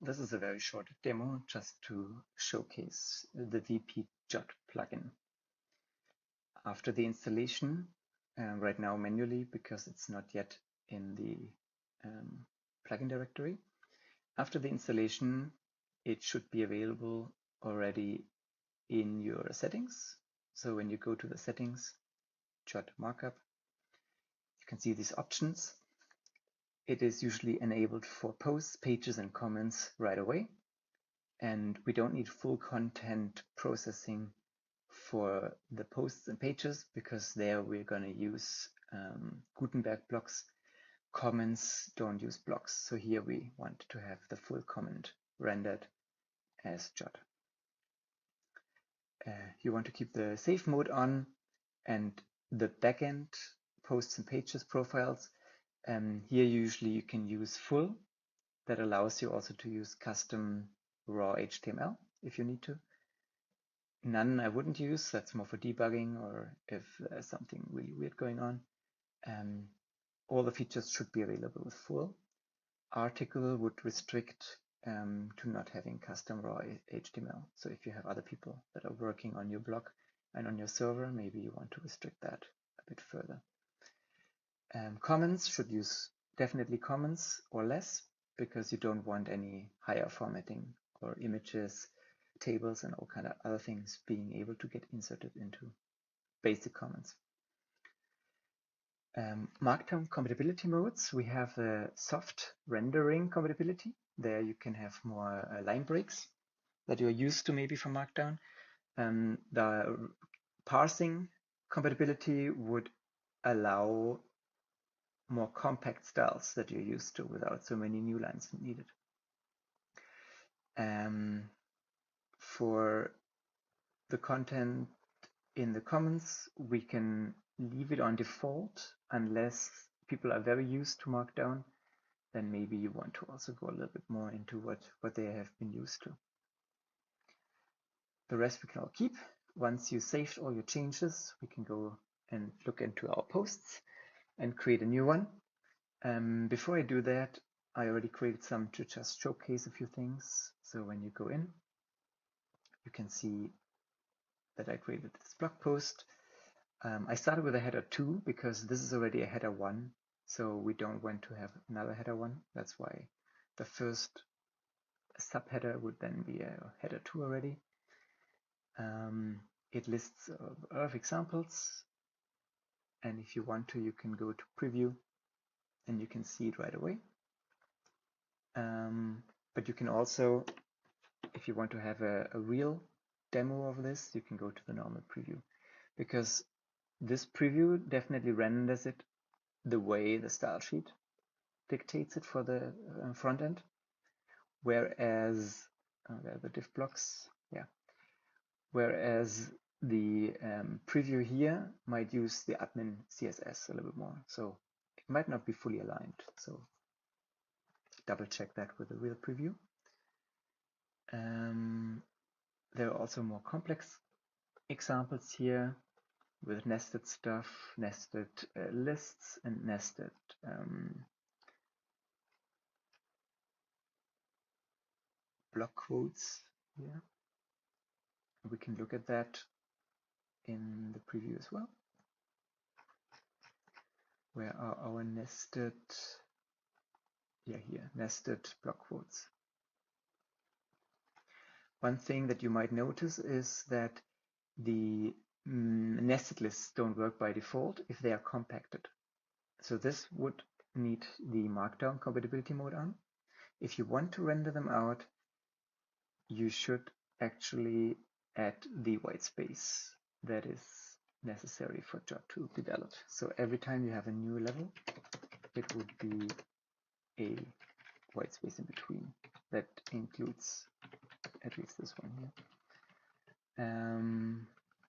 This is a very short demo just to showcase the VP Djot plugin. After the installation, right now manually because it's not yet in the plugin directory. After the installation, it should be available already in your settings. So when you go to the settings, Djot markup, you can see these options. It is usually enabled for posts, pages, and comments right away. And we don't need full content processing for the posts and pages because there we're going to use Gutenberg blocks. Comments don't use blocks. So here we want to have the full comment rendered as Djot. You want to keep the save mode on and the backend posts and pages profiles. Here usually you can use full. That allows you also to use custom raw HTML if you need to. None I wouldn't use, that's more for debugging or if there's something really weird going on. All the features should be available with full. Article would restrict to not having custom raw HTML. So if you have other people that are working on your blog and on your server, maybe you want to restrict that a bit further. Comments should use definitely comments or less because you don't want any higher formatting or images, tables, and all kind of other things being able to get inserted into basic comments. Markdown compatibility modes. We have the soft rendering compatibility. There you can have more line breaks that you're used to maybe from Markdown. The parsing compatibility would allow more compact styles that you're used to without so many new lines needed. For the content in the comments, we can leave it on default unless people are very used to Markdown. Then maybe you want to also go a little bit more into what they have been used to. The rest we can all keep. Once you saved all your changes, we can go and look into our posts and create a new one. Before I do that, I already created some to just showcase a few things. So when you go in, you can see that I created this blog post. I started with a header 2 because this is already a header 1. So we don't want to have another header 1. That's why the first subheader would then be a header 2 already. It lists a lot of examples. And if you want to, you can go to preview and you can see it right away. But you can also, if you want to have a real demo of this, you can go to the normal preview because this preview definitely renders it the way the style sheet dictates it for the front end. Whereas the div blocks, whereas the preview here might use the admin CSS a little bit more. So it might not be fully aligned. So double check that with the real preview. There are also more complex examples here with nested stuff, nested lists, and nested block quotes here. We can look at that in the preview as well. Where are our nested, here, nested block quotes. One thing that you might notice is that the nested lists don't work by default if they are compacted. So this would need the Markdown compatibility mode on. If you want to render them out, you should actually add the white space that is necessary for Djot to develop. So every time you have a new level, it would be a white space in between. That includes at least this one here.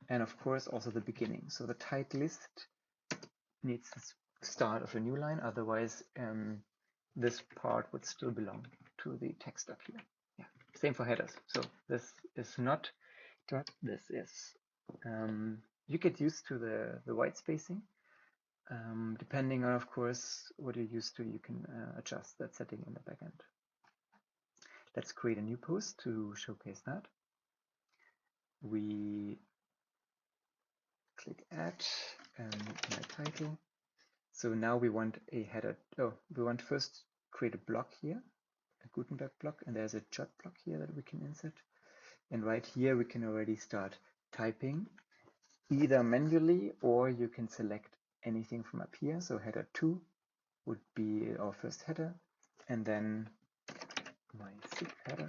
And of course also the beginning. So the title list needs the start of a new line, otherwise this part would still belong to the text up here. Yeah, same for headers. So this is not Djot, this is you get used to the white spacing. Depending on, of course, what you're used to, you can adjust that setting in the backend. Let's create a new post to showcase that. We click add and my title. So now we want a header. Oh, we want first create a block here, a Gutenberg block, and there's a Djot block here that we can insert. And right here we can already start typing either manually, or you can select anything from up here. So header 2 would be our first header, and then my zip header.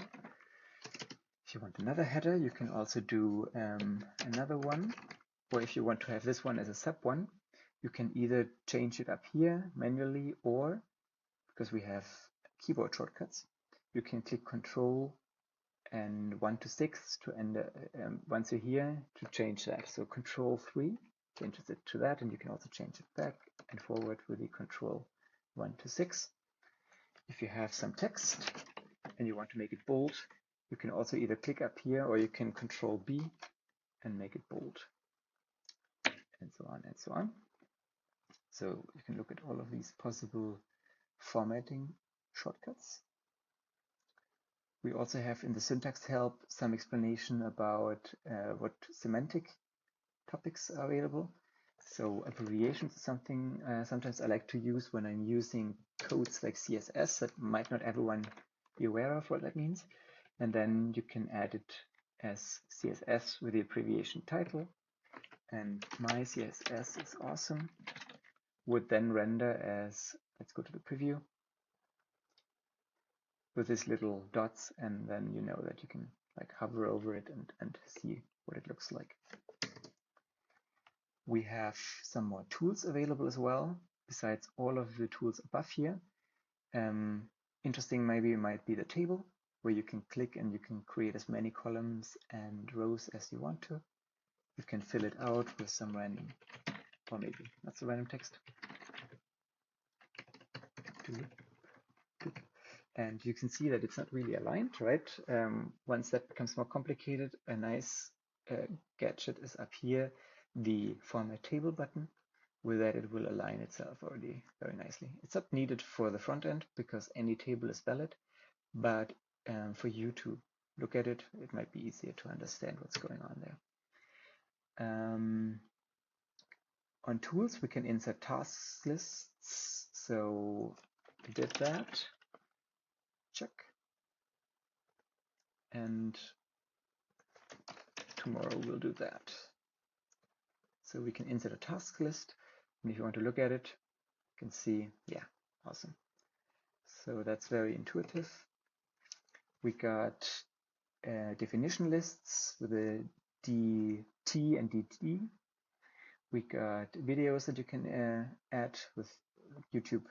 If you want another header, you can also do another one, or if you want to have this one as a sub one, you can either change it up here manually, or because we have keyboard shortcuts, you can click Control and 1 to 6 to end once you're here to change that. So Control 3 changes it to that, and you can also change it back and forward with the Control 1 to 6. If you have some text and you want to make it bold, you can also either click up here, or you can Control B and make it bold, and so on and so on. So you can look at all of these possible formatting shortcuts. We also have in the syntax help some explanation about what semantic topics are available. So abbreviations is something sometimes I like to use when I'm using codes like CSS that might not everyone be aware of what that means. And then you can add it as CSS with the abbreviation title. And my CSS is awesome would then render as, let's go to the preview, with these little dots, and then you know that you can like hover over it and see what it looks like. We have some more tools available as well, besides all of the tools above here. Interesting maybe might be the table, where you can click and you can create as many columns and rows as you want to. You can fill it out with some random, or maybe not so random text. And you can see that it's not really aligned, right? Once that becomes more complicated, a nice gadget is up here, the Format Table button. With that, it will align itself already very nicely. It's not needed for the front end because any table is valid, but for you to look at it, it might be easier to understand what's going on there. On tools, we can insert task lists. So we did that. Check. And tomorrow we'll do that. So we can insert a task list, and if you want to look at it, you can see, yeah, awesome. So that's very intuitive. We got definition lists with a DT and DT. We got videos that you can add with YouTube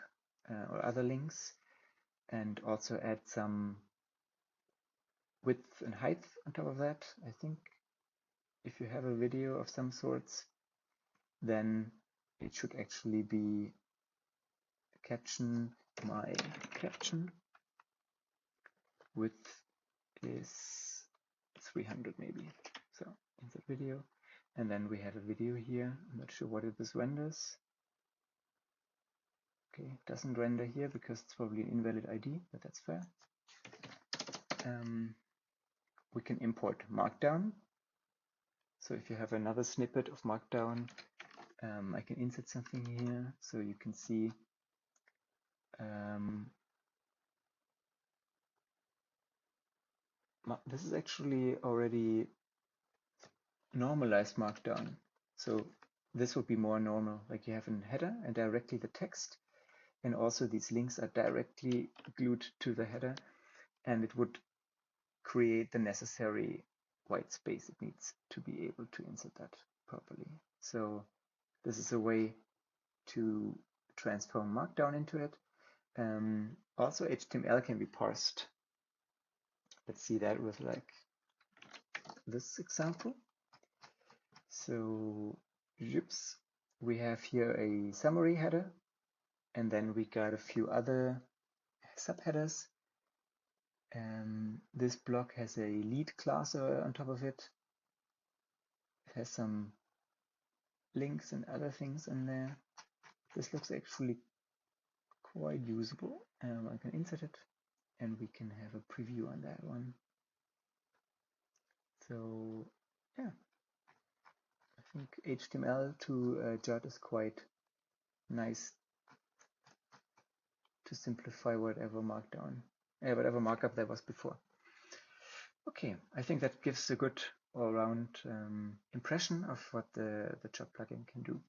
or other links, and also add some width and height on top of that. I think if you have a video of some sorts, then it should actually be caption, my caption width is 300 maybe. So insert video, and then we have a video here. I'm not sure what it renders. Okay, it doesn't render here because it's probably an invalid ID, but that's fair. We can import Markdown. So if you have another snippet of Markdown, I can insert something here so you can see this is actually already normalized Markdown. So this would be more normal, like you have a header and directly the text, and also these links are directly glued to the header, and it would create the necessary white space it needs to be able to insert that properly. So this is a way to transform Markdown into it. Also HTML can be parsed. Let's see that with like this example. So we have here a summary header, and then we got a few other subheaders. This block has a lead class on top of it. It has some links and other things in there. This looks actually quite usable. I can insert it. and we can have a preview on that one. So yeah, I think HTML to Djot is quite nice to simplify whatever markup there was before. Okay, I think that gives a good all-round impression of what the Djot plugin can do.